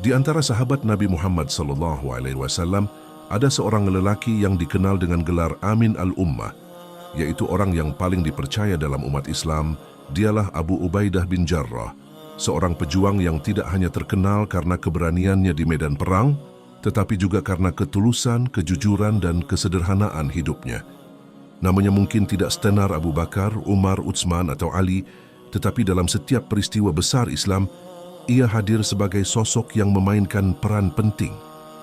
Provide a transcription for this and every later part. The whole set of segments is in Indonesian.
Di antara sahabat Nabi Muhammad SAW, ada seorang lelaki yang dikenal dengan gelar Amin al-Ummah, yaitu orang yang paling dipercaya dalam umat Islam. Dialah Abu Ubaidah bin Jarrah, seorang pejuang yang tidak hanya terkenal karena keberaniannya di medan perang, tetapi juga karena ketulusan, kejujuran, dan kesederhanaan hidupnya. Namanya mungkin tidak setenar Abu Bakar, Umar, Utsman, atau Ali, tetapi dalam setiap peristiwa besar Islam, ia hadir sebagai sosok yang memainkan peran penting.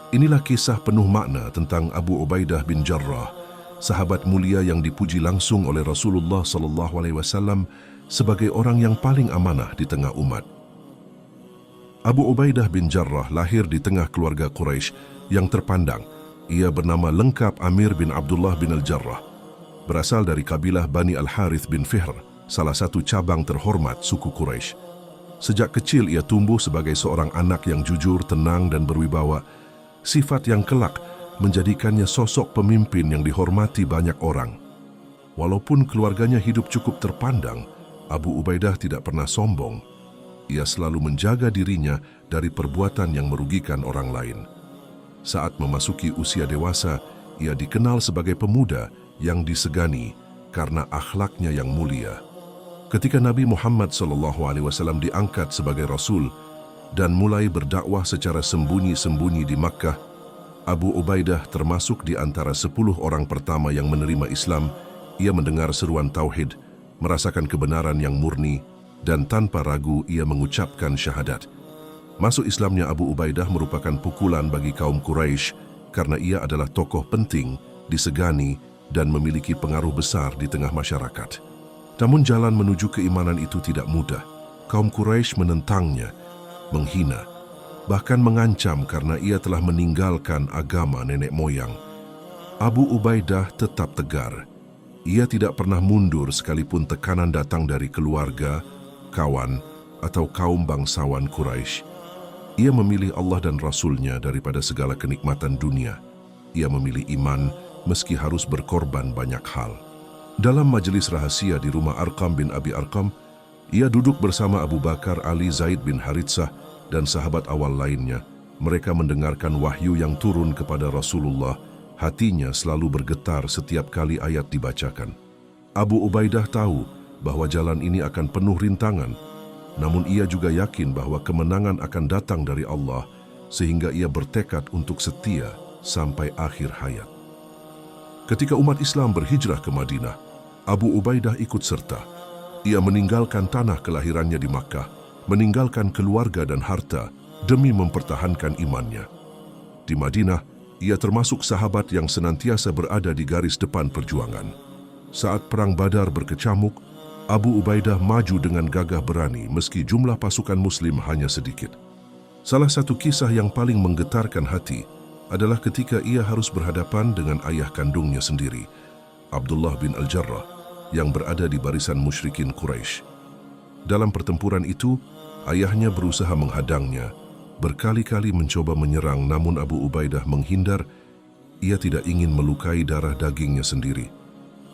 Inilah kisah penuh makna tentang Abu Ubaidah bin Jarrah, sahabat mulia yang dipuji langsung oleh Rasulullah SAW sebagai orang yang paling amanah di tengah umat. Abu Ubaidah bin Jarrah lahir di tengah keluarga Quraisy yang terpandang. Ia bernama lengkap Amir bin Abdullah bin Al-Jarrah, berasal dari kabilah Bani Al-Harith bin Fihr, salah satu cabang terhormat suku Quraisy. Sejak kecil ia tumbuh sebagai seorang anak yang jujur, tenang, dan berwibawa. Sifat yang kelak menjadikannya sosok pemimpin yang dihormati banyak orang. Walaupun keluarganya hidup cukup terpandang, Abu Ubaidah tidak pernah sombong. Ia selalu menjaga dirinya dari perbuatan yang merugikan orang lain. Saat memasuki usia dewasa, ia dikenal sebagai pemuda yang disegani karena akhlaknya yang mulia. Ketika Nabi Muhammad SAW diangkat sebagai Rasul dan mulai berdakwah secara sembunyi-sembunyi di Makkah, Abu Ubaidah termasuk di antara 10 orang pertama yang menerima Islam. Ia mendengar seruan Tauhid, merasakan kebenaran yang murni, dan tanpa ragu ia mengucapkan syahadat. Masuk Islamnya Abu Ubaidah merupakan pukulan bagi kaum Quraisy karena ia adalah tokoh penting, disegani, dan memiliki pengaruh besar di tengah masyarakat. Namun jalan menuju keimanan itu tidak mudah. Kaum Quraisy menentangnya, menghina, bahkan mengancam karena ia telah meninggalkan agama nenek moyang. Abu Ubaidah tetap tegar. Ia tidak pernah mundur sekalipun tekanan datang dari keluarga, kawan, atau kaum bangsawan Quraisy. Ia memilih Allah dan Rasul-Nya daripada segala kenikmatan dunia. Ia memilih iman meski harus berkorban banyak hal. Dalam majelis rahasia di rumah Arqam bin Abi Arqam, ia duduk bersama Abu Bakar, Ali, Zaid bin Haritsah, dan sahabat awal lainnya. Mereka mendengarkan wahyu yang turun kepada Rasulullah. Hatinya selalu bergetar setiap kali ayat dibacakan. Abu Ubaidah tahu bahwa jalan ini akan penuh rintangan, namun ia juga yakin bahwa kemenangan akan datang dari Allah, sehingga ia bertekad untuk setia sampai akhir hayat. Ketika umat Islam berhijrah ke Madinah, Abu Ubaidah ikut serta. Ia meninggalkan tanah kelahirannya di Makkah, meninggalkan keluarga dan harta demi mempertahankan imannya. Di Madinah, ia termasuk sahabat yang senantiasa berada di garis depan perjuangan. Saat Perang Badar berkecamuk, Abu Ubaidah maju dengan gagah berani meski jumlah pasukan Muslim hanya sedikit. Salah satu kisah yang paling menggetarkan hati adalah ketika ia harus berhadapan dengan ayah kandungnya sendiri, Abdullah bin Al-Jarrah, yang berada di barisan musyrikin Quraisy. Dalam pertempuran itu, ayahnya berusaha menghadangnya, berkali-kali mencoba menyerang, namun Abu Ubaidah menghindar. Ia tidak ingin melukai darah dagingnya sendiri.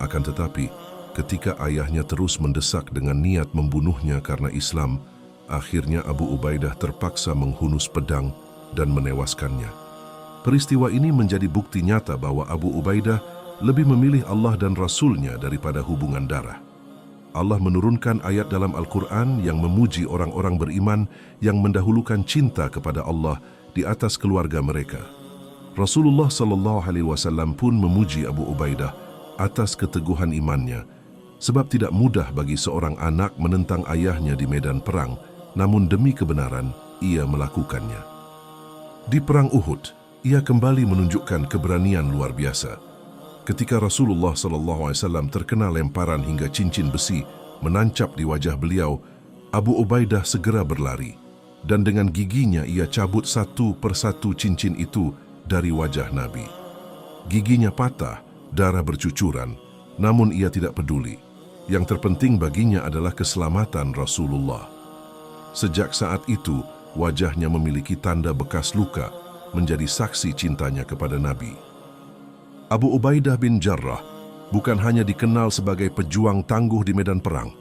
Akan tetapi, ketika ayahnya terus mendesak dengan niat membunuhnya karena Islam, akhirnya Abu Ubaidah terpaksa menghunus pedang dan menewaskannya. Peristiwa ini menjadi bukti nyata bahwa Abu Ubaidah lebih memilih Allah dan Rasul-Nya daripada hubungan darah. Allah menurunkan ayat dalam Al-Quran yang memuji orang-orang beriman yang mendahulukan cinta kepada Allah di atas keluarga mereka. Rasulullah SAW pun memuji Abu Ubaidah atas keteguhan imannya, sebab tidak mudah bagi seorang anak menentang ayahnya di medan perang, namun demi kebenaran ia melakukannya. Di Perang Uhud, ia kembali menunjukkan keberanian luar biasa. Ketika Rasulullah SAW terkena lemparan hingga cincin besi menancap di wajah beliau, Abu Ubaidah segera berlari, dan dengan giginya ia cabut satu persatu cincin itu dari wajah Nabi. Giginya patah, darah bercucuran, namun ia tidak peduli. Yang terpenting baginya adalah keselamatan Rasulullah. Sejak saat itu, wajahnya memiliki tanda bekas luka, menjadi saksi cintanya kepada Nabi. Abu Ubaidah bin Jarrah bukan hanya dikenal sebagai pejuang tangguh di medan perang,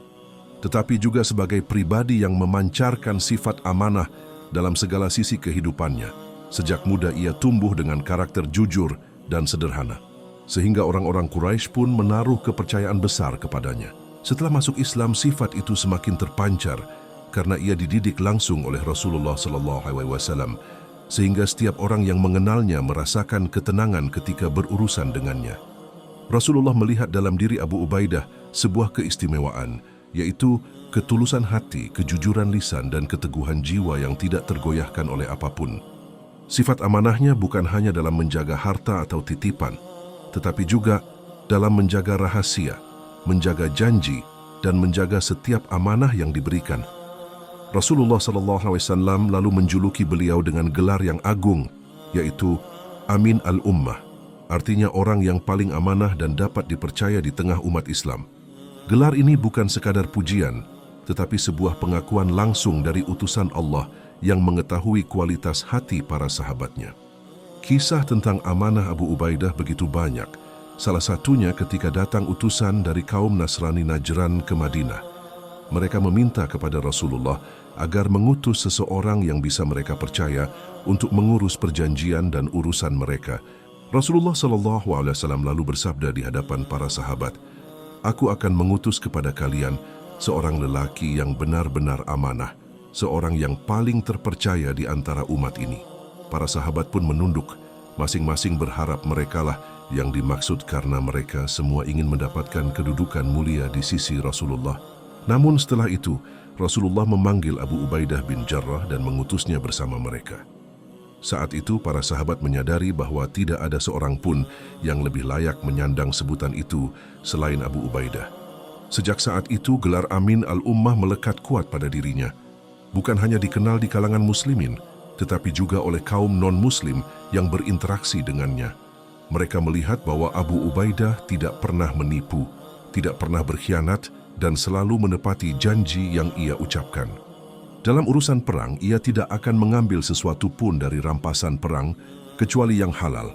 tetapi juga sebagai pribadi yang memancarkan sifat amanah dalam segala sisi kehidupannya. Sejak muda ia tumbuh dengan karakter jujur dan sederhana, sehingga orang-orang Quraisy pun menaruh kepercayaan besar kepadanya. Setelah masuk Islam, sifat itu semakin terpancar karena ia dididik langsung oleh Rasulullah SAW, sehingga setiap orang yang mengenalnya merasakan ketenangan ketika berurusan dengannya. Rasulullah melihat dalam diri Abu Ubaidah sebuah keistimewaan, yaitu ketulusan hati, kejujuran lisan, dan keteguhan jiwa yang tidak tergoyahkan oleh apapun. Sifat amanahnya bukan hanya dalam menjaga harta atau titipan, tetapi juga dalam menjaga rahasia, menjaga janji, dan menjaga setiap amanah yang diberikan. Rasulullah SAW lalu menjuluki beliau dengan gelar yang agung, yaitu Amin al-Ummah, artinya orang yang paling amanah dan dapat dipercaya di tengah umat Islam. Gelar ini bukan sekadar pujian, tetapi sebuah pengakuan langsung dari utusan Allah yang mengetahui kualitas hati para sahabatnya. Kisah tentang amanah Abu Ubaidah begitu banyak, salah satunya ketika datang utusan dari kaum Nasrani Najran ke Madinah. Mereka meminta kepada Rasulullah agar mengutus seseorang yang bisa mereka percaya untuk mengurus perjanjian dan urusan mereka. Rasulullah SAW lalu bersabda di hadapan para sahabat, "Aku akan mengutus kepada kalian seorang lelaki yang benar-benar amanah, seorang yang paling terpercaya di antara umat ini." Para sahabat pun menunduk, masing-masing berharap merekalah yang dimaksud karena mereka semua ingin mendapatkan kedudukan mulia di sisi Rasulullah. Namun setelah itu, Rasulullah memanggil Abu Ubaidah bin Jarrah dan mengutusnya bersama mereka. Saat itu, para sahabat menyadari bahwa tidak ada seorang pun yang lebih layak menyandang sebutan itu selain Abu Ubaidah. Sejak saat itu, gelar Amin al-Ummah melekat kuat pada dirinya. Bukan hanya dikenal di kalangan muslimin, tetapi juga oleh kaum non-muslim yang berinteraksi dengannya. Mereka melihat bahwa Abu Ubaidah tidak pernah menipu, tidak pernah berkhianat, dan selalu menepati janji yang ia ucapkan. Dalam urusan perang, ia tidak akan mengambil sesuatu pun dari rampasan perang, kecuali yang halal,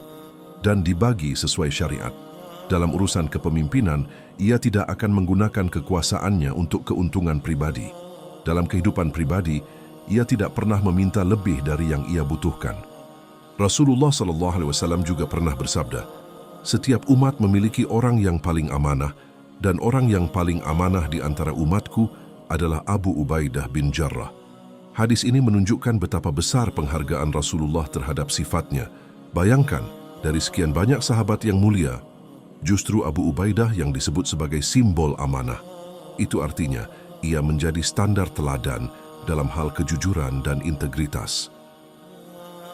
dan dibagi sesuai syariat. Dalam urusan kepemimpinan, ia tidak akan menggunakan kekuasaannya untuk keuntungan pribadi. Dalam kehidupan pribadi, ia tidak pernah meminta lebih dari yang ia butuhkan. Rasulullah SAW juga pernah bersabda, "Setiap umat memiliki orang yang paling amanah, dan orang yang paling amanah di antara umatku adalah Abu Ubaidah bin Jarrah." Hadis ini menunjukkan betapa besar penghargaan Rasulullah terhadap sifatnya. Bayangkan, dari sekian banyak sahabat yang mulia, justru Abu Ubaidah yang disebut sebagai simbol amanah. Itu artinya, ia menjadi standar teladan dalam hal kejujuran dan integritas.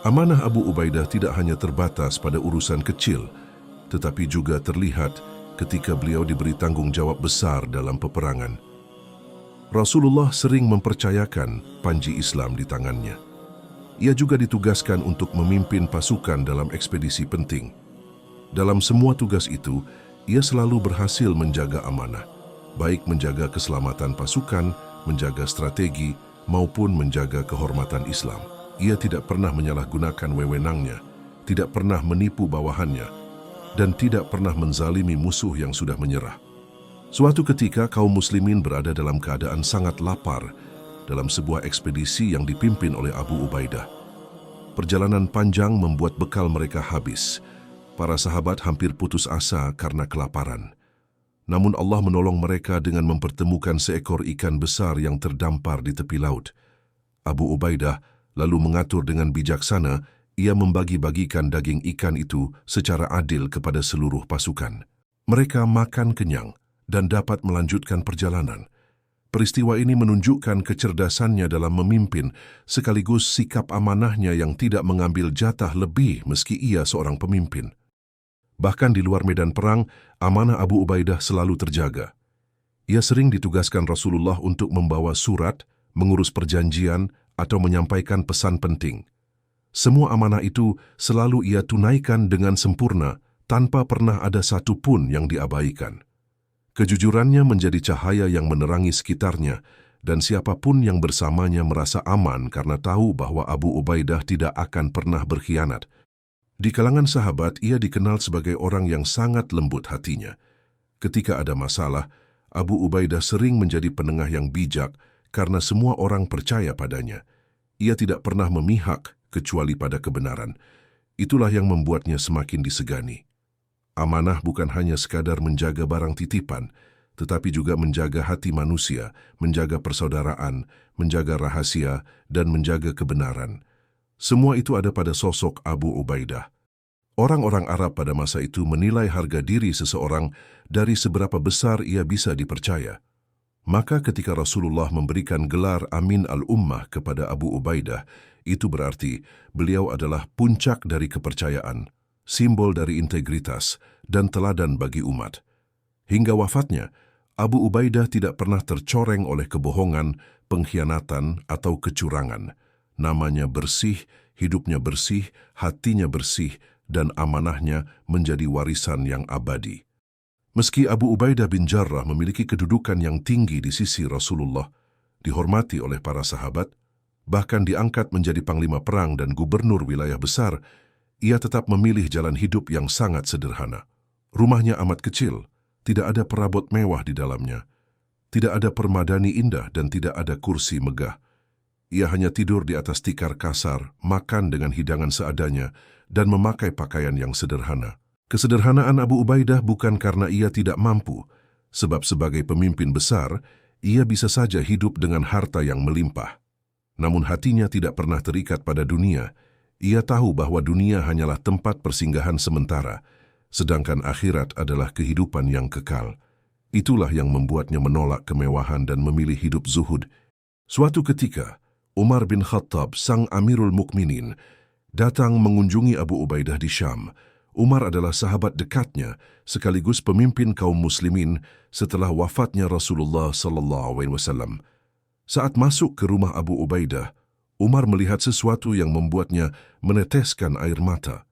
Amanah Abu Ubaidah tidak hanya terbatas pada urusan kecil, tetapi juga terlihat ketika beliau diberi tanggung jawab besar dalam peperangan. Rasulullah sering mempercayakan panji Islam di tangannya. Ia juga ditugaskan untuk memimpin pasukan dalam ekspedisi penting. Dalam semua tugas itu, ia selalu berhasil menjaga amanah, baik menjaga keselamatan pasukan, menjaga strategi, maupun menjaga kehormatan Islam. Ia tidak pernah menyalahgunakan wewenangnya, tidak pernah menipu bawahannya, dan tidak pernah menzalimi musuh yang sudah menyerah. Suatu ketika kaum muslimin berada dalam keadaan sangat lapar dalam sebuah ekspedisi yang dipimpin oleh Abu Ubaidah. Perjalanan panjang membuat bekal mereka habis. Para sahabat hampir putus asa karena kelaparan. Namun Allah menolong mereka dengan mempertemukan seekor ikan besar yang terdampar di tepi laut. Abu Ubaidah lalu mengatur dengan bijaksana, ia membagi-bagikan daging ikan itu secara adil kepada seluruh pasukan. Mereka makan kenyang dan dapat melanjutkan perjalanan. Peristiwa ini menunjukkan kecerdasannya dalam memimpin, sekaligus sikap amanahnya yang tidak mengambil jatah lebih meski ia seorang pemimpin. Bahkan di luar medan perang, amanah Abu Ubaidah selalu terjaga. Ia sering ditugaskan Rasulullah untuk membawa surat, mengurus perjanjian, atau menyampaikan pesan penting. Semua amanah itu selalu ia tunaikan dengan sempurna, tanpa pernah ada satu pun yang diabaikan. Kejujurannya menjadi cahaya yang menerangi sekitarnya, dan siapapun yang bersamanya merasa aman karena tahu bahwa Abu Ubaidah tidak akan pernah berkhianat. Di kalangan sahabat, ia dikenal sebagai orang yang sangat lembut hatinya. Ketika ada masalah, Abu Ubaidah sering menjadi penengah yang bijak karena semua orang percaya padanya. Ia tidak pernah memihak kecuali pada kebenaran. Itulah yang membuatnya semakin disegani. Amanah bukan hanya sekadar menjaga barang titipan, tetapi juga menjaga hati manusia, menjaga persaudaraan, menjaga rahasia, dan menjaga kebenaran. Semua itu ada pada sosok Abu Ubaidah. Orang-orang Arab pada masa itu menilai harga diri seseorang dari seberapa besar ia bisa dipercaya. Maka ketika Rasulullah memberikan gelar Amin al-Ummah kepada Abu Ubaidah, itu berarti beliau adalah puncak dari kepercayaan, simbol dari integritas, dan teladan bagi umat. Hingga wafatnya, Abu Ubaidah tidak pernah tercoreng oleh kebohongan, pengkhianatan, atau kecurangan. Namanya bersih, hidupnya bersih, hatinya bersih, dan amanahnya menjadi warisan yang abadi. Meski Abu Ubaidah bin Jarrah memiliki kedudukan yang tinggi di sisi Rasulullah, dihormati oleh para sahabat, bahkan diangkat menjadi panglima perang dan gubernur wilayah besar, ia tetap memilih jalan hidup yang sangat sederhana. Rumahnya amat kecil, tidak ada perabot mewah di dalamnya, tidak ada permadani indah dan tidak ada kursi megah. Ia hanya tidur di atas tikar kasar, makan dengan hidangan seadanya, dan memakai pakaian yang sederhana. Kesederhanaan Abu Ubaidah bukan karena ia tidak mampu, sebab sebagai pemimpin besar, ia bisa saja hidup dengan harta yang melimpah. Namun hatinya tidak pernah terikat pada dunia. Ia tahu bahwa dunia hanyalah tempat persinggahan sementara, sedangkan akhirat adalah kehidupan yang kekal. Itulah yang membuatnya menolak kemewahan dan memilih hidup zuhud. Suatu ketika, Umar bin Khattab, sang Amirul Mukminin, datang mengunjungi Abu Ubaidah di Syam. Umar adalah sahabat dekatnya, sekaligus pemimpin kaum muslimin setelah wafatnya Rasulullah SAW. Saat masuk ke rumah Abu Ubaidah, Umar melihat sesuatu yang membuatnya meneteskan air mata.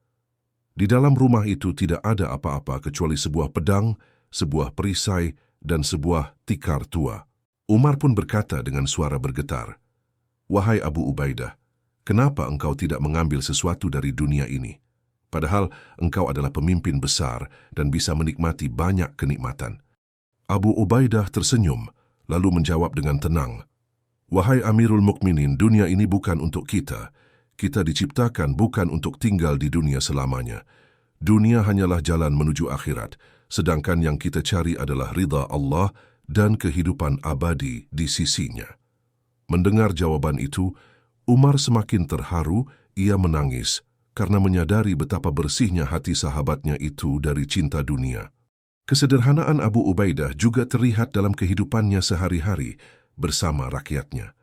Di dalam rumah itu tidak ada apa-apa kecuali sebuah pedang, sebuah perisai, dan sebuah tikar tua. Umar pun berkata dengan suara bergetar, "Wahai Abu Ubaidah, kenapa engkau tidak mengambil sesuatu dari dunia ini? Padahal engkau adalah pemimpin besar dan bisa menikmati banyak kenikmatan." Abu Ubaidah tersenyum, lalu menjawab dengan tenang, "Wahai Amirul Mukminin, dunia ini bukan untuk kita. Kita diciptakan bukan untuk tinggal di dunia selamanya. Dunia hanyalah jalan menuju akhirat, sedangkan yang kita cari adalah ridha Allah dan kehidupan abadi di sisinya." Mendengar jawaban itu, Umar semakin terharu, ia menangis, karena menyadari betapa bersihnya hati sahabatnya itu dari cinta dunia. Kesederhanaan Abu Ubaidah juga terlihat dalam kehidupannya sehari-hari bersama rakyatnya.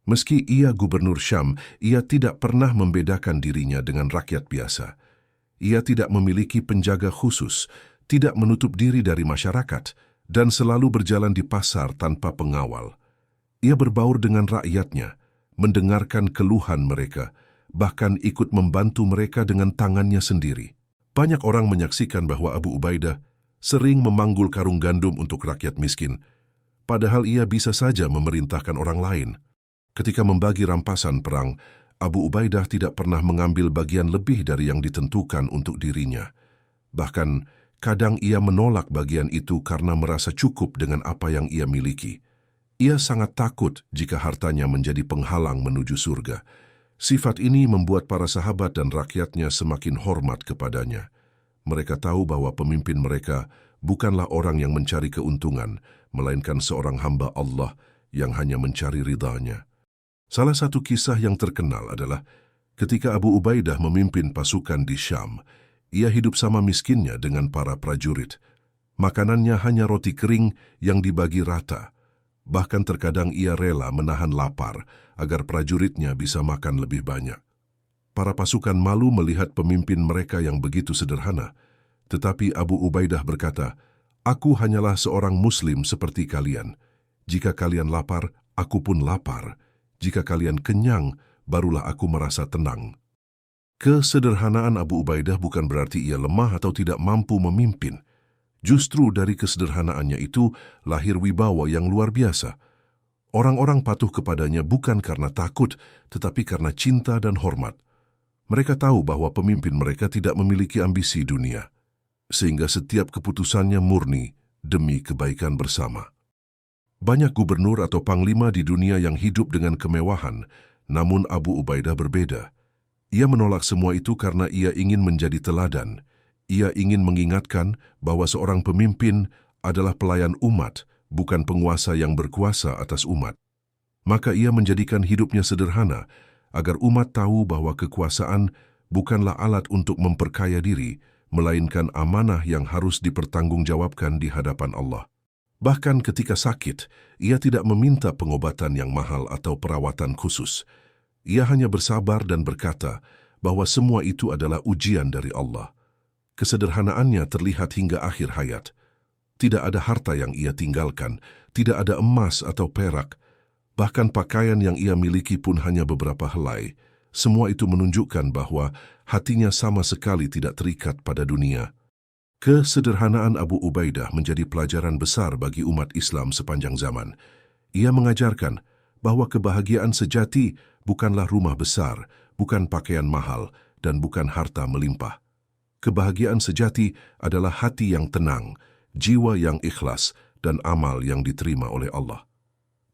Meski ia gubernur Syam, ia tidak pernah membedakan dirinya dengan rakyat biasa. Ia tidak memiliki penjaga khusus, tidak menutup diri dari masyarakat, dan selalu berjalan di pasar tanpa pengawal. Ia berbaur dengan rakyatnya, mendengarkan keluhan mereka, bahkan ikut membantu mereka dengan tangannya sendiri. Banyak orang menyaksikan bahwa Abu Ubaidah sering memanggul karung gandum untuk rakyat miskin, padahal ia bisa saja memerintahkan orang lain. Ketika membagi rampasan perang, Abu Ubaidah tidak pernah mengambil bagian lebih dari yang ditentukan untuk dirinya. Bahkan, kadang ia menolak bagian itu karena merasa cukup dengan apa yang ia miliki. Ia sangat takut jika hartanya menjadi penghalang menuju surga. Sifat ini membuat para sahabat dan rakyatnya semakin hormat kepadanya. Mereka tahu bahwa pemimpin mereka bukanlah orang yang mencari keuntungan, melainkan seorang hamba Allah yang hanya mencari ridhanya. Salah satu kisah yang terkenal adalah ketika Abu Ubaidah memimpin pasukan di Syam. Ia hidup sama miskinnya dengan para prajurit. Makanannya hanya roti kering yang dibagi rata. Bahkan terkadang ia rela menahan lapar agar prajuritnya bisa makan lebih banyak. Para pasukan malu melihat pemimpin mereka yang begitu sederhana. Tetapi Abu Ubaidah berkata, "Aku hanyalah seorang muslim seperti kalian. Jika kalian lapar, aku pun lapar. Jika kalian kenyang, barulah aku merasa tenang." Kesederhanaan Abu Ubaidah bukan berarti ia lemah atau tidak mampu memimpin. Justru dari kesederhanaannya itu lahir wibawa yang luar biasa. Orang-orang patuh kepadanya bukan karena takut, tetapi karena cinta dan hormat. Mereka tahu bahwa pemimpin mereka tidak memiliki ambisi dunia, sehingga setiap keputusannya murni demi kebaikan bersama. Banyak gubernur atau panglima di dunia yang hidup dengan kemewahan, Namun Abu Ubaidah berbeda. Ia menolak semua itu karena ia ingin menjadi teladan. Ia ingin mengingatkan bahwa seorang pemimpin adalah pelayan umat, bukan penguasa yang berkuasa atas umat. Maka ia menjadikan hidupnya sederhana, agar umat tahu bahwa kekuasaan bukanlah alat untuk memperkaya diri, melainkan amanah yang harus dipertanggungjawabkan di hadapan Allah. Bahkan ketika sakit, ia tidak meminta pengobatan yang mahal atau perawatan khusus. Ia hanya bersabar dan berkata bahwa semua itu adalah ujian dari Allah. Kesederhanaannya terlihat hingga akhir hayat. Tidak ada harta yang ia tinggalkan, tidak ada emas atau perak, bahkan pakaian yang ia miliki pun hanya beberapa helai. Semua itu menunjukkan bahwa hatinya sama sekali tidak terikat pada dunia. Kesederhanaan Abu Ubaidah menjadi pelajaran besar bagi umat Islam sepanjang zaman. Ia mengajarkan bahwa kebahagiaan sejati bukanlah rumah besar, bukan pakaian mahal, dan bukan harta melimpah. Kebahagiaan sejati adalah hati yang tenang, jiwa yang ikhlas, dan amal yang diterima oleh Allah.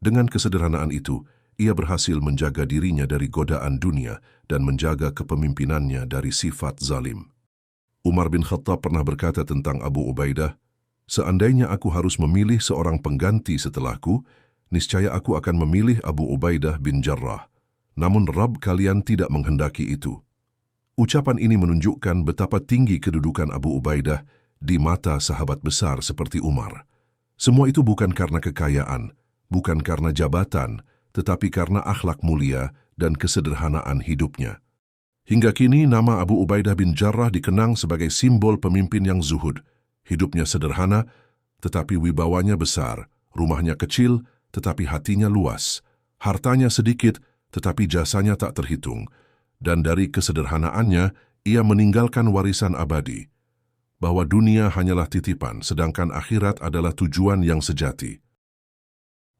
Dengan kesederhanaan itu, ia berhasil menjaga dirinya dari godaan dunia dan menjaga kepemimpinannya dari sifat zalim. Umar bin Khattab pernah berkata tentang Abu Ubaidah, "Seandainya aku harus memilih seorang pengganti setelahku, niscaya aku akan memilih Abu Ubaidah bin Jarrah. Namun Rabb kalian tidak menghendaki itu." Ucapan ini menunjukkan betapa tinggi kedudukan Abu Ubaidah di mata sahabat besar seperti Umar. Semua itu bukan karena kekayaan, bukan karena jabatan, tetapi karena akhlak mulia dan kesederhanaan hidupnya. Hingga kini nama Abu Ubaidah bin Jarrah dikenang sebagai simbol pemimpin yang zuhud. Hidupnya sederhana, tetapi wibawanya besar. Rumahnya kecil, tetapi hatinya luas. Hartanya sedikit, tetapi jasanya tak terhitung. Dan dari kesederhanaannya, ia meninggalkan warisan abadi. Bahwa dunia hanyalah titipan, sedangkan akhirat adalah tujuan yang sejati.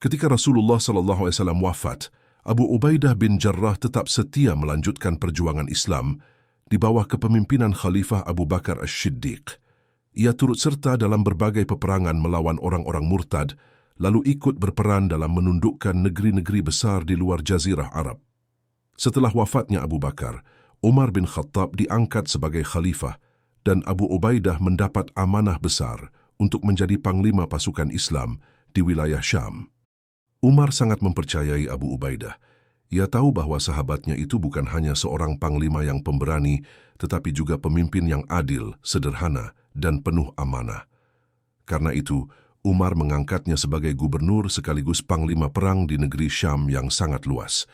Ketika Rasulullah SAW wafat, Abu Ubaidah bin Jarrah tetap setia melanjutkan perjuangan Islam di bawah kepemimpinan Khalifah Abu Bakar As-Siddiq. Ia turut serta dalam berbagai peperangan melawan orang-orang murtad, lalu ikut berperan dalam menundukkan negeri-negeri besar di luar Jazirah Arab. Setelah wafatnya Abu Bakar, Umar bin Khattab diangkat sebagai khalifah dan Abu Ubaidah mendapat amanah besar untuk menjadi panglima pasukan Islam di wilayah Syam. Umar sangat mempercayai Abu Ubaidah. Ia tahu bahwa sahabatnya itu bukan hanya seorang panglima yang pemberani, tetapi juga pemimpin yang adil, sederhana, dan penuh amanah. Karena itu, Umar mengangkatnya sebagai gubernur sekaligus panglima perang di negeri Syam yang sangat luas.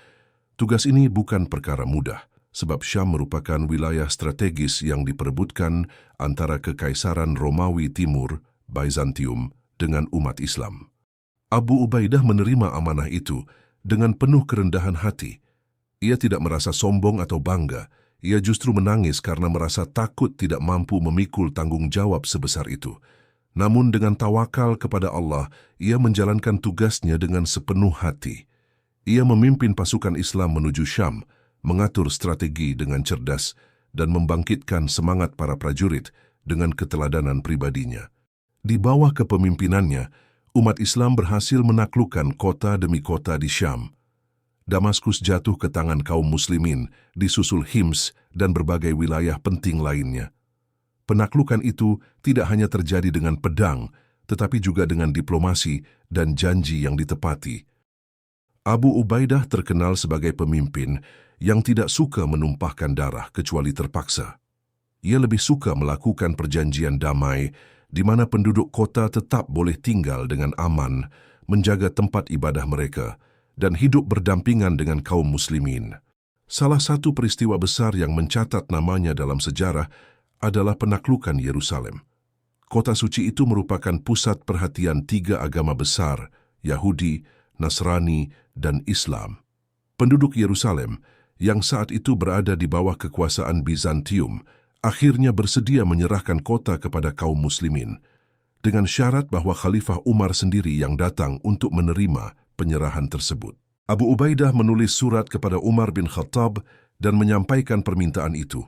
Tugas ini bukan perkara mudah, sebab Syam merupakan wilayah strategis yang diperebutkan antara Kekaisaran Romawi Timur, Byzantium, dengan umat Islam. Abu Ubaidah menerima amanah itu dengan penuh kerendahan hati. Ia tidak merasa sombong atau bangga, ia justru menangis karena merasa takut tidak mampu memikul tanggung jawab sebesar itu. Namun dengan tawakal kepada Allah, ia menjalankan tugasnya dengan sepenuh hati. Ia memimpin pasukan Islam menuju Syam, mengatur strategi dengan cerdas, dan membangkitkan semangat para prajurit dengan keteladanan pribadinya. Di bawah kepemimpinannya, umat Islam berhasil menaklukkan kota demi kota di Syam. Damaskus jatuh ke tangan kaum muslimin, disusul Hims dan berbagai wilayah penting lainnya. Penaklukan itu tidak hanya terjadi dengan pedang, tetapi juga dengan diplomasi dan janji yang ditepati. Abu Ubaidah terkenal sebagai pemimpin yang tidak suka menumpahkan darah kecuali terpaksa. Ia lebih suka melakukan perjanjian damai, di mana penduduk kota tetap boleh tinggal dengan aman, menjaga tempat ibadah mereka, dan hidup berdampingan dengan kaum muslimin. Salah satu peristiwa besar yang mencatat namanya dalam sejarah adalah penaklukan Yerusalem. Kota suci itu merupakan pusat perhatian tiga agama besar, Yahudi, Nasrani, dan Islam. Penduduk Yerusalem, yang saat itu berada di bawah kekuasaan Bizantium, akhirnya bersedia menyerahkan kota kepada kaum muslimin, dengan syarat bahwa Khalifah Umar sendiri yang datang untuk menerima penyerahan tersebut. Abu Ubaidah menulis surat kepada Umar bin Khattab dan menyampaikan permintaan itu.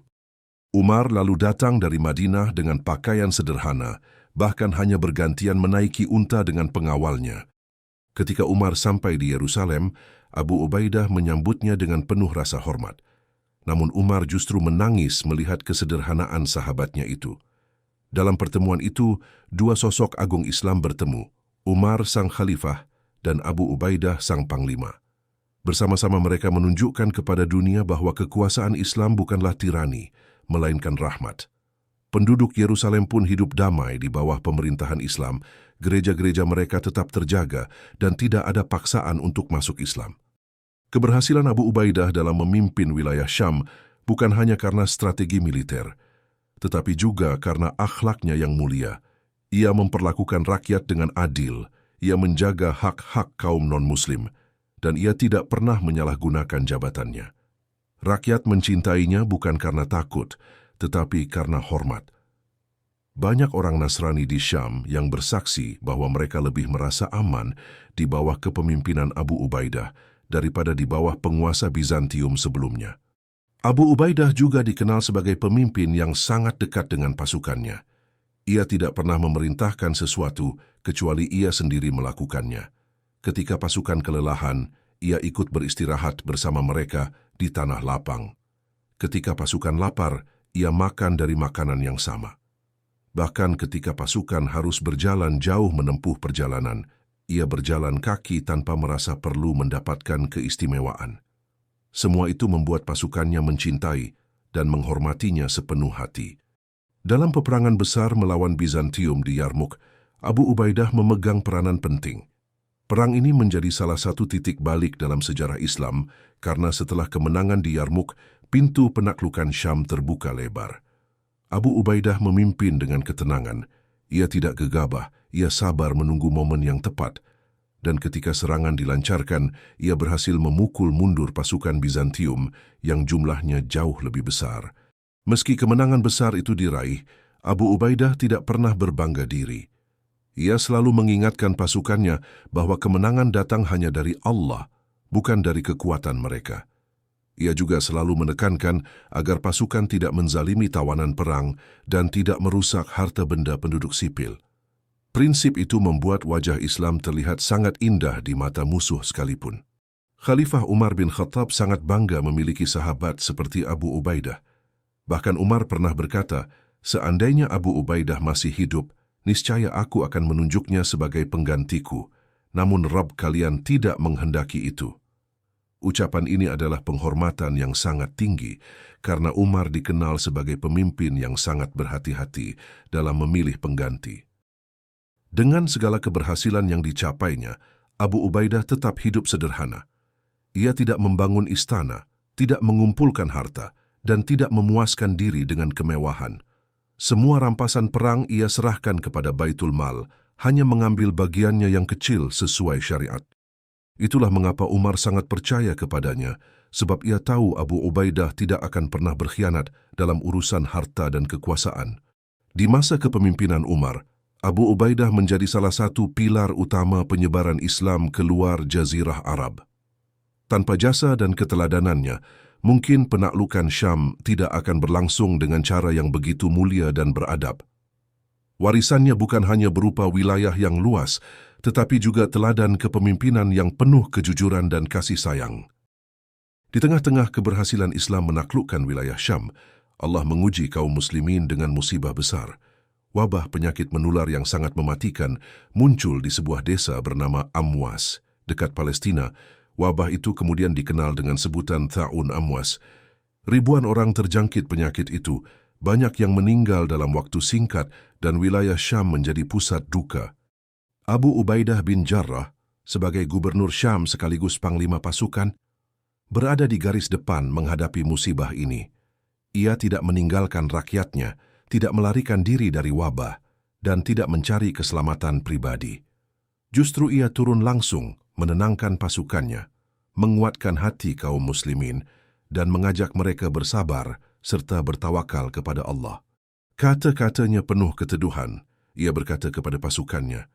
Umar lalu datang dari Madinah dengan pakaian sederhana, bahkan hanya bergantian menaiki unta dengan pengawalnya. Ketika Umar sampai di Yerusalem, Abu Ubaidah menyambutnya dengan penuh rasa hormat. Namun Umar justru menangis melihat kesederhanaan sahabatnya itu. Dalam pertemuan itu, dua sosok agung Islam bertemu, Umar sang khalifah dan Abu Ubaidah sang panglima. Bersama-sama mereka menunjukkan kepada dunia bahwa kekuasaan Islam bukanlah tirani, melainkan rahmat. Penduduk Yerusalem pun hidup damai di bawah pemerintahan Islam, gereja-gereja mereka tetap terjaga dan tidak ada paksaan untuk masuk Islam. Keberhasilan Abu Ubaidah dalam memimpin wilayah Syam bukan hanya karena strategi militer, tetapi juga karena akhlaknya yang mulia. Ia memperlakukan rakyat dengan adil, ia menjaga hak-hak kaum non-muslim, dan ia tidak pernah menyalahgunakan jabatannya. Rakyat mencintainya bukan karena takut, tetapi karena hormat. Banyak orang Nasrani di Syam yang bersaksi bahwa mereka lebih merasa aman di bawah kepemimpinan Abu Ubaidah daripada di bawah penguasa Bizantium sebelumnya. Abu Ubaidah juga dikenal sebagai pemimpin yang sangat dekat dengan pasukannya. Ia tidak pernah memerintahkan sesuatu kecuali ia sendiri melakukannya. Ketika pasukan kelelahan, ia ikut beristirahat bersama mereka di tanah lapang. Ketika pasukan lapar, ia makan dari makanan yang sama. Bahkan ketika pasukan harus berjalan jauh menempuh perjalanan, ia berjalan kaki tanpa merasa perlu mendapatkan keistimewaan. Semua itu membuat pasukannya mencintai dan menghormatinya sepenuh hati. Dalam peperangan besar melawan Bizantium di Yarmuk, Abu Ubaidah memegang peranan penting. Perang ini menjadi salah satu titik balik dalam sejarah Islam karena setelah kemenangan di Yarmuk, pintu penaklukan Syam terbuka lebar. Abu Ubaidah memimpin dengan ketenangan. Ia tidak gegabah, ia sabar menunggu momen yang tepat. Dan ketika serangan dilancarkan, ia berhasil memukul mundur pasukan Bizantium yang jumlahnya jauh lebih besar. Meski kemenangan besar itu diraih, Abu Ubaidah tidak pernah berbangga diri. Ia selalu mengingatkan pasukannya bahwa kemenangan datang hanya dari Allah, bukan dari kekuatan mereka. Ia juga selalu menekankan agar pasukan tidak menzalimi tawanan perang dan tidak merusak harta benda penduduk sipil. Prinsip itu membuat wajah Islam terlihat sangat indah di mata musuh sekalipun. Khalifah Umar bin Khattab sangat bangga memiliki sahabat seperti Abu Ubaidah. Bahkan Umar pernah berkata, seandainya Abu Ubaidah masih hidup, niscaya aku akan menunjuknya sebagai penggantiku, namun Rabb kalian tidak menghendaki itu. Ucapan ini adalah penghormatan yang sangat tinggi, karena Umar dikenal sebagai pemimpin yang sangat berhati-hati dalam memilih pengganti. Dengan segala keberhasilan yang dicapainya, Abu Ubaidah tetap hidup sederhana. Ia tidak membangun istana, tidak mengumpulkan harta, dan tidak memuaskan diri dengan kemewahan. Semua rampasan perang ia serahkan kepada Baitul Mal, hanya mengambil bagiannya yang kecil sesuai syariat. Itulah mengapa Umar sangat percaya kepadanya, sebab ia tahu Abu Ubaidah tidak akan pernah berkhianat dalam urusan harta dan kekuasaan. Di masa kepemimpinan Umar, Abu Ubaidah menjadi salah satu pilar utama penyebaran Islam keluar Jazirah Arab. Tanpa jasa dan keteladanannya, mungkin penaklukan Syam tidak akan berlangsung dengan cara yang begitu mulia dan beradab. Warisannya bukan hanya berupa wilayah yang luas, tetapi juga teladan kepemimpinan yang penuh kejujuran dan kasih sayang. Di tengah-tengah keberhasilan Islam menaklukkan wilayah Syam, Allah menguji kaum muslimin dengan musibah besar. Wabah penyakit menular yang sangat mematikan muncul di sebuah desa bernama Amwas, dekat Palestina. Wabah itu kemudian dikenal dengan sebutan Ta'un Amwas. Ribuan orang terjangkit penyakit itu, banyak yang meninggal dalam waktu singkat dan wilayah Syam menjadi pusat duka. Abu Ubaidah bin Jarrah, sebagai gubernur Syam sekaligus panglima pasukan, berada di garis depan menghadapi musibah ini. Ia tidak meninggalkan rakyatnya, tidak melarikan diri dari wabah, dan tidak mencari keselamatan pribadi. Justru ia turun langsung menenangkan pasukannya, menguatkan hati kaum muslimin, dan mengajak mereka bersabar serta bertawakal kepada Allah. Kata-katanya penuh keteduhan. Ia berkata kepada pasukannya,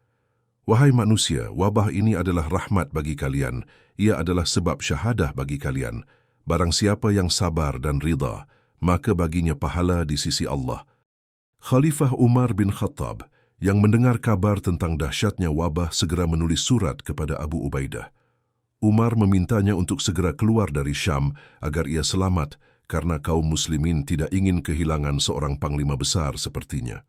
"Wahai manusia, wabah ini adalah rahmat bagi kalian. Ia adalah sebab syahadah bagi kalian. Barang siapa yang sabar dan ridha, maka baginya pahala di sisi Allah." Khalifah Umar bin Khattab yang mendengar kabar tentang dahsyatnya wabah segera menulis surat kepada Abu Ubaidah. Umar memintanya untuk segera keluar dari Syam agar ia selamat karena kaum muslimin tidak ingin kehilangan seorang panglima besar sepertinya.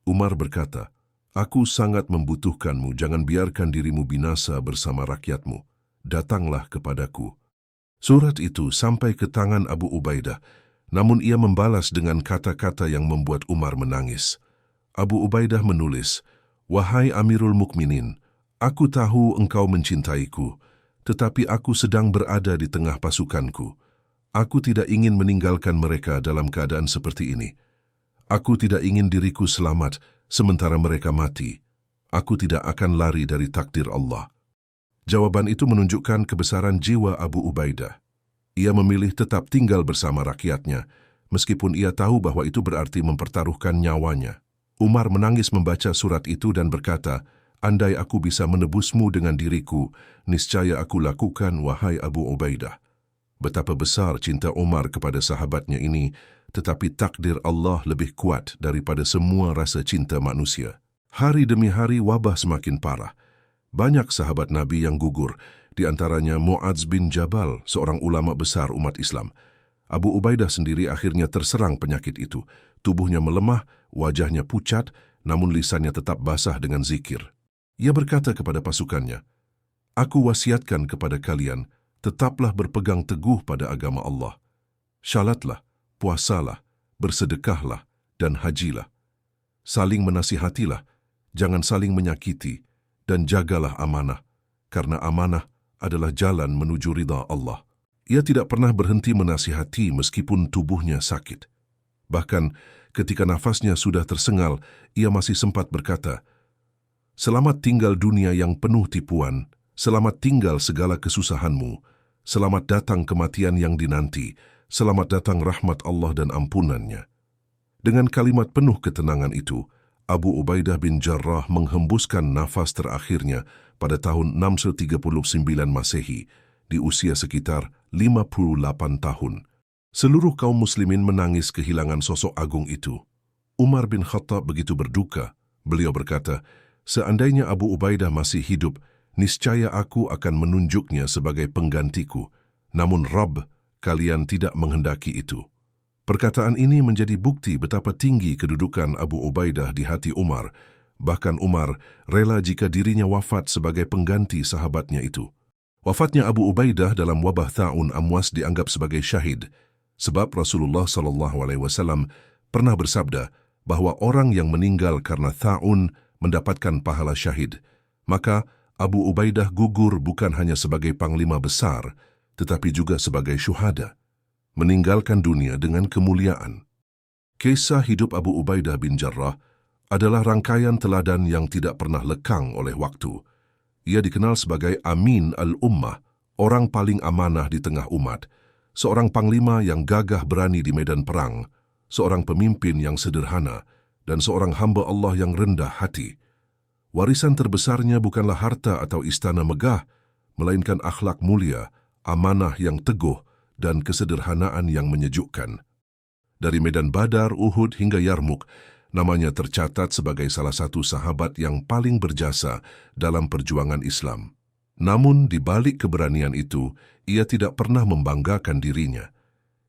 Umar berkata, "Aku sangat membutuhkanmu, jangan biarkan dirimu binasa bersama rakyatmu. Datanglah kepadaku." Surat itu sampai ke tangan Abu Ubaidah, namun ia membalas dengan kata-kata yang membuat Umar menangis. Abu Ubaidah menulis, "Wahai Amirul Mukminin, aku tahu engkau mencintaiku, tetapi aku sedang berada di tengah pasukanku. Aku tidak ingin meninggalkan mereka dalam keadaan seperti ini. Aku tidak ingin diriku selamat sementara mereka mati. Aku tidak akan lari dari takdir Allah." Jawaban itu menunjukkan kebesaran jiwa Abu Ubaidah. Ia memilih tetap tinggal bersama rakyatnya, meskipun ia tahu bahwa itu berarti mempertaruhkan nyawanya. Umar menangis membaca surat itu dan berkata, "Andai aku bisa menebusmu dengan diriku, niscaya aku lakukan, wahai Abu Ubaidah." Betapa besar cinta Umar kepada sahabatnya ini, tetapi takdir Allah lebih kuat daripada semua rasa cinta manusia. Hari demi hari wabah semakin parah. Banyak sahabat Nabi yang gugur, di antaranya Mu'adz bin Jabal, seorang ulama besar umat Islam. Abu Ubaidah sendiri akhirnya terserang penyakit itu. Tubuhnya melemah, wajahnya pucat, namun lisannya tetap basah dengan zikir. Ia berkata kepada pasukannya, "Aku wasiatkan kepada kalian, tetaplah berpegang teguh pada agama Allah. Syalatlah, puasalah, bersedekahlah, dan hajilah. Saling menasihatilah, jangan saling menyakiti, dan jagalah amanah, karena amanah adalah jalan menuju ridha Allah." Ia tidak pernah berhenti menasihati meskipun tubuhnya sakit. Bahkan ketika nafasnya sudah tersengal, ia masih sempat berkata, "Selamat tinggal dunia yang penuh tipuan, selamat tinggal segala kesusahanmu, selamat datang kematian yang dinanti, selamat datang rahmat Allah dan ampunannya." Dengan kalimat penuh ketenangan itu, Abu Ubaidah bin Jarrah menghembuskan nafas terakhirnya pada tahun 639 Masehi, di usia sekitar 58 tahun. Seluruh kaum muslimin menangis kehilangan sosok agung itu. Umar bin Khattab begitu berduka. Beliau berkata, "Seandainya Abu Ubaidah masih hidup, niscaya aku akan menunjuknya sebagai penggantiku. Namun Rabb, kalian tidak menghendaki itu." Perkataan ini menjadi bukti betapa tinggi kedudukan Abu Ubaidah di hati Umar. Bahkan Umar rela jika dirinya wafat sebagai pengganti sahabatnya itu. Wafatnya Abu Ubaidah dalam wabah Ta'un Amwas dianggap sebagai syahid, sebab Rasulullah SAW pernah bersabda bahwa orang yang meninggal karena Ta'un mendapatkan pahala syahid. Maka Abu Ubaidah gugur bukan hanya sebagai panglima besar, tetapi juga sebagai syuhada, meninggalkan dunia dengan kemuliaan. Kisah hidup Abu Ubaidah bin Jarrah adalah rangkaian teladan yang tidak pernah lekang oleh waktu. Ia dikenal sebagai Amin al-Ummah, orang paling amanah di tengah umat, seorang panglima yang gagah berani di medan perang, seorang pemimpin yang sederhana, dan seorang hamba Allah yang rendah hati. Warisan terbesarnya bukanlah harta atau istana megah, melainkan akhlak mulia, amanah yang teguh, dan kesederhanaan yang menyejukkan. Dari medan Badar, Uhud hingga Yarmuk, namanya tercatat sebagai salah satu sahabat yang paling berjasa dalam perjuangan Islam. Namun di balik keberanian itu, ia tidak pernah membanggakan dirinya.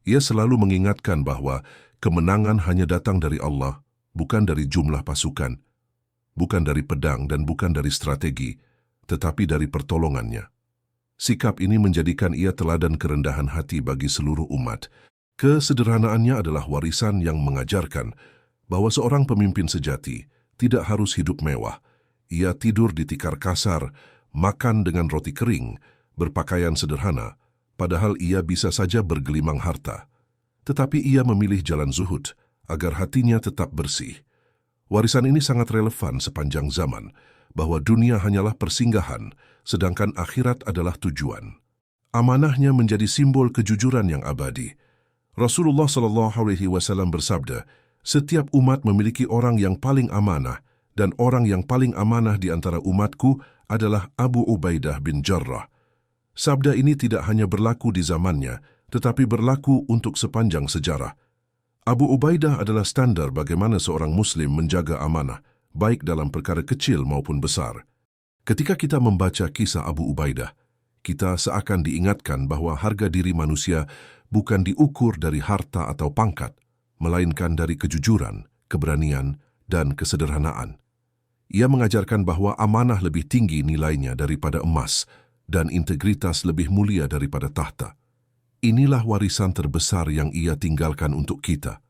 Ia selalu mengingatkan bahwa kemenangan hanya datang dari Allah, bukan dari jumlah pasukan, bukan dari pedang dan bukan dari strategi, tetapi dari pertolongannya. Sikap ini menjadikan ia teladan kerendahan hati bagi seluruh umat. Kesederhanaannya adalah warisan yang mengajarkan bahwa seorang pemimpin sejati tidak harus hidup mewah. Ia tidur di tikar kasar, makan dengan roti kering, berpakaian sederhana, padahal ia bisa saja bergelimang harta. Tetapi ia memilih jalan zuhud agar hatinya tetap bersih. Warisan ini sangat relevan sepanjang zaman, bahwa dunia hanyalah persinggahan, sedangkan akhirat adalah tujuan. Amanahnya menjadi simbol kejujuran yang abadi. Rasulullah SAW bersabda, "Setiap umat memiliki orang yang paling amanah, dan orang yang paling amanah di antara umatku adalah Abu Ubaidah bin Jarrah." Sabda ini tidak hanya berlaku di zamannya, tetapi berlaku untuk sepanjang sejarah. Abu Ubaidah adalah standar bagaimana seorang Muslim menjaga amanah, baik dalam perkara kecil maupun besar. Ketika kita membaca kisah Abu Ubaidah, kita seakan diingatkan bahwa harga diri manusia bukan diukur dari harta atau pangkat, melainkan dari kejujuran, keberanian, dan kesederhanaan. Ia mengajarkan bahwa amanah lebih tinggi nilainya daripada emas dan integritas lebih mulia daripada tahta. Inilah warisan terbesar yang ia tinggalkan untuk kita.